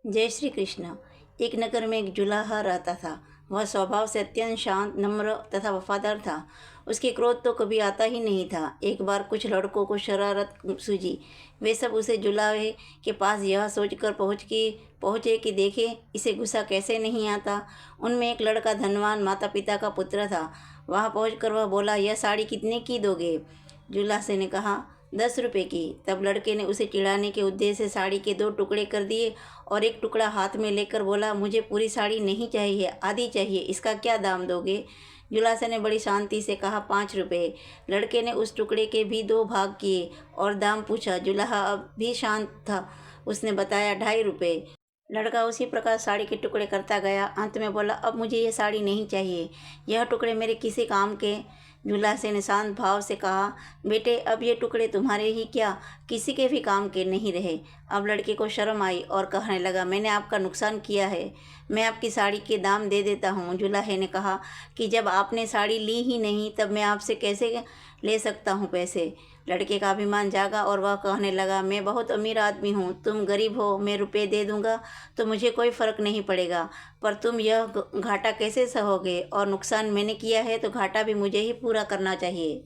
जय श्री कृष्ण। एक नगर में एक जुलाहा रहता था। वह स्वभाव से अत्यंत शांत, नम्र तथा वफादार था। उसके क्रोध तो कभी आता ही नहीं था। एक बार कुछ लड़कों को शरारत सूझी। वे सब उसे जुलाहे के पास यह सोचकर पहुँचे कि देखे इसे गुस्सा कैसे नहीं आता। उनमें एक लड़का धनवान माता पिता का पुत्र था। वहाँ पहुँचकर वह बोला, यह साड़ी कितने की दोगे? जुलाहे ने कहा, 10 रुपये की। तब लड़के ने उसे चिढ़ाने के उद्देश्य से साड़ी के 2 टुकड़े कर दिए और एक टुकड़ा हाथ में लेकर बोला, मुझे पूरी साड़ी नहीं चाहिए, आधी चाहिए, इसका क्या दाम दोगे? जुलाहे ने बड़ी शांति से कहा, 5 रुपये। लड़के ने उस टुकड़े के भी 2 भाग किए और दाम पूछा। जुलाहा अब भी शांत था। उसने बताया, 2.5 रुपये। लड़का उसी प्रकार साड़ी के टुकड़े करता गया। अंत में बोला, अब मुझे यह साड़ी नहीं चाहिए, यह टुकड़े मेरे किसी काम के। जुलाहे ने शांत भाव से कहा, बेटे, अब ये टुकड़े तुम्हारे ही क्या, किसी के भी काम के नहीं रहे। अब लड़के को शर्म आई और कहने लगा, मैंने आपका नुकसान किया है, मैं आपकी साड़ी के दाम दे देता हूँ। जुलाहे ने कहा कि जब आपने साड़ी ली ही नहीं तब मैं आपसे कैसे ले सकता हूँ पैसे। लड़के का अभिमान जागा और वह कहने लगा, मैं बहुत अमीर आदमी हूँ, तुम गरीब हो, मैं रुपए दे दूँगा तो मुझे कोई फ़र्क नहीं पड़ेगा, पर तुम यह घाटा कैसे सहोगे? और नुकसान मैंने किया है तो घाटा भी मुझे ही पूरा करना चाहिए।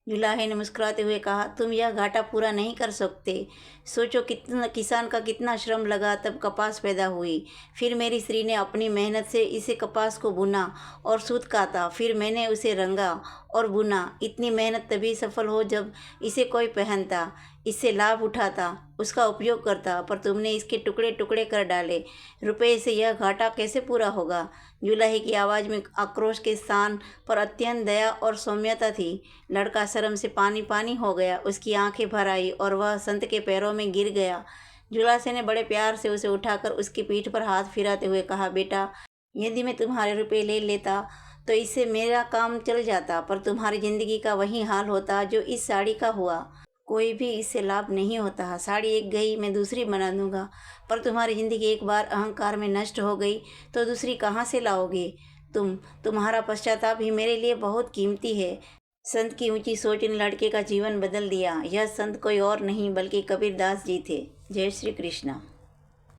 जुलाहे ने मुस्कुराते हुए कहा, तुम यह घाटा पूरा नहीं कर सकते। सोचो कितना किसान का कितना श्रम लगा तब कपास पैदा हुई। फिर मेरी स्त्री ने अपनी मेहनत से इसे कपास को बुना और सूत काता। फिर मैंने उसे रंगा और बुना। इतनी मेहनत तभी सफल हो जब इसे कोई पहनता, इससे लाभ उठाता, उसका उपयोग करता, पर तुमने इसके टुकड़े टुकड़े कर डाले। रुपए से यह घाटा कैसे पूरा होगा? जुलाहे की आवाज़ में आक्रोश के स्थान पर अत्यंत दया और सौम्यता थी। लड़का शर्म से पानी पानी हो गया। उसकी आंखें भर आई और वह संत के पैरों में गिर गया। जुलाहे ने बड़े प्यार से उसे उठाकर उसकी पीठ पर हाथ फिराते हुए कहा, बेटा, यदि मैं तुम्हारे रुपए ले लेता तो इससे मेरा काम चल जाता, पर तुम्हारी ज़िंदगी का वही हाल होता जो इस साड़ी का हुआ। कोई भी इससे लाभ नहीं होता। साड़ी एक गई, मैं दूसरी बना दूंगा, पर तुम्हारी ज़िंदगी एक बार अहंकार में नष्ट हो गई तो दूसरी कहाँ से लाओगे? तुम्हारा पश्चाताप ही मेरे लिए बहुत कीमती है। संत की ऊंची सोच ने लड़के का जीवन बदल दिया। यह संत कोई और नहीं बल्कि कबीरदास जी थे। जय श्री कृष्ण।